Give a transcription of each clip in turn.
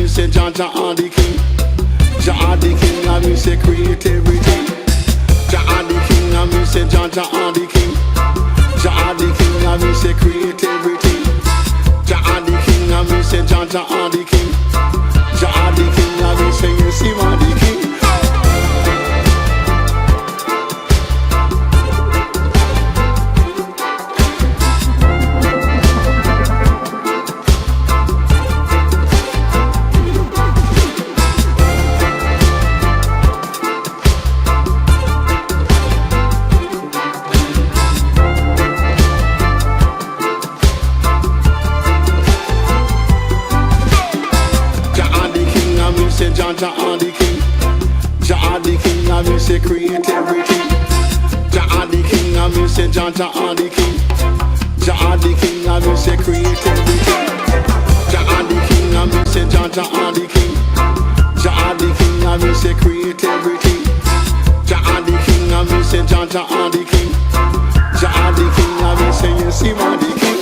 say Jah Jah are the king. Jah are the king, and me say create everything. Jah are the king, and me say Jah Jah are the king. Jah are the king, and me say create everything. Jah are the king, and me say Jah Jah are the king. Jah are the king, and me say yes, He are the king. Jah Jah are the king. Jah are the king, and me say create everything. Jah are the king, and me say Jah Jah are the king. Jah are the king, and me say create everything. Jah are the king, and me say Jah Jah are the king. Jah are the king, and me say create everything. Jah are the king, and me say Jah Jah are the king. Jah are the king, and me say yes, He are the king.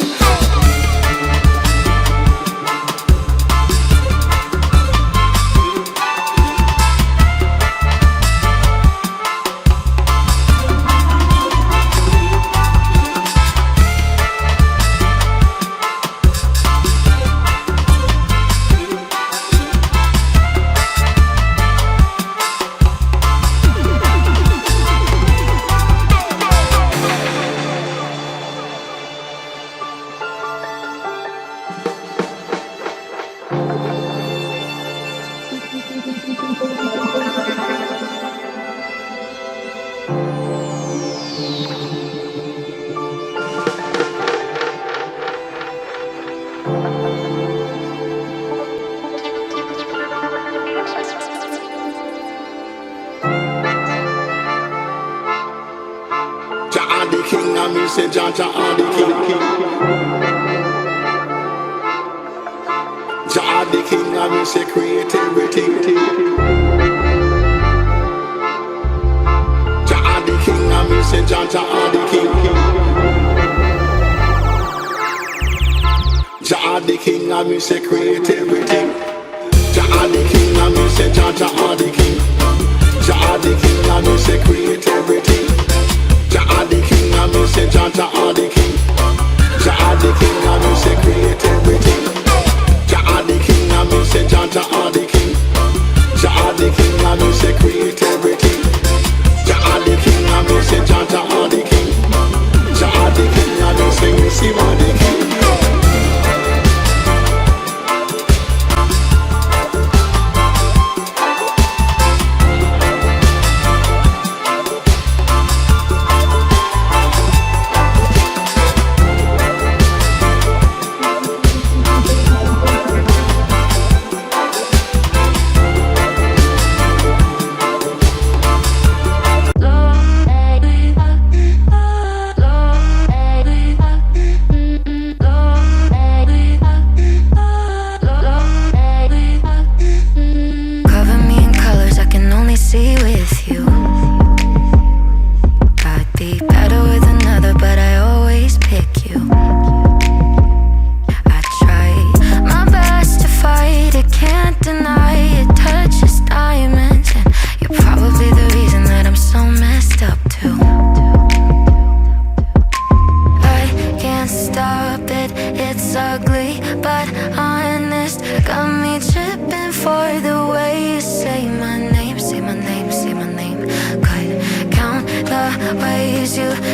King, and me say Jah Jah are the king. Jah are the king, and me say create everything. Jah are the king, and me say Jah Jah are the king. Jah are the king, and me say create everything. Jah are the king, and me say Jah Jah are the king. Jah are the king, and me say create everything. Jah are the king, and me say Jah Jah are the king. Jah are the king, and me say create everything. Jah are the king, and me say Jah Jah are the king. Jah are the king, and me say create everything. Jah are the king, and me say Jah Jah are the king. Jah are the king, and me say yes, He are the king.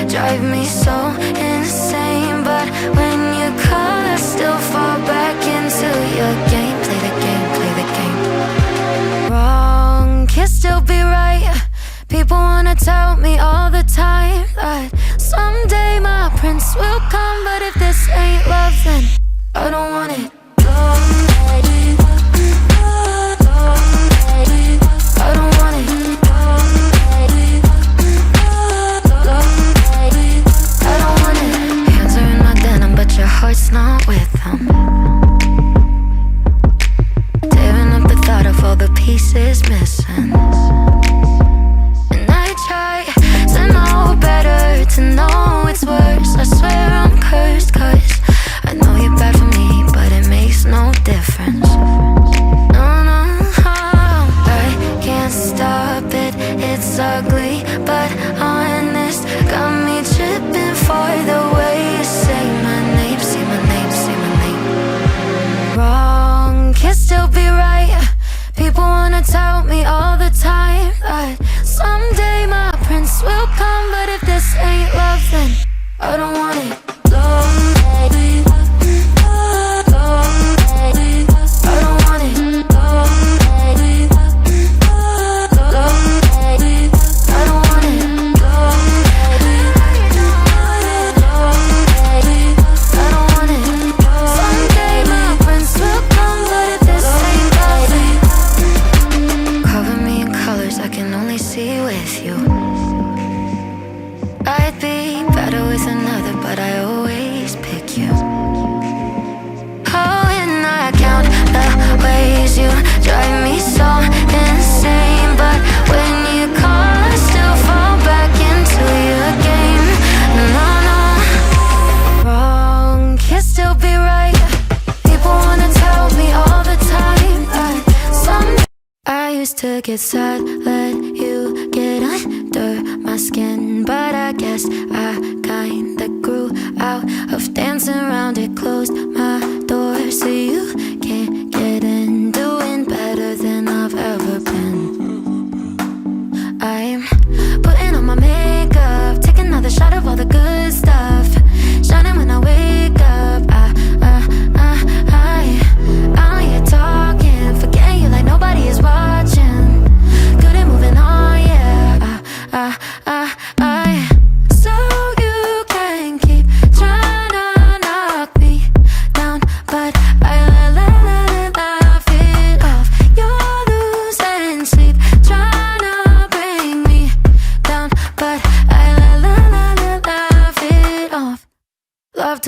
Drive me so insane, but when you call I still fall back into your game. Play the game, play the game. Wrong can still be right. People wanna tell me all the time that someday my prince will come, but if this ain't love then I don't want it. I don't want it. Your heart's not with them. Tearing up the thought of all the pieces missing. And I try to know better, to know it's worse. I swear I'm cursed, cause I know you're bad for me, but it makes no difference. No. People wanna tell me all the time that someday my prince will come, but if this ain't love, then I don't want it. Love, baby. Love, baby. I don't want it. Love, baby. Love, baby. I don't want it. Love, baby. Love, baby. I don't want it. Someday my prince will come, but if this ain't love, cover me in colors I can only see with you. I'd be better with another, but I always pick you. Oh, and I count the ways you drive me so insane, but when you call I still fall back into your game. No, no, wrong can still be right. People wanna tell me all the time that someday I used to get sad, let you get under my skin, but I guess I kinda grew out of dancing around it. Closed my door so you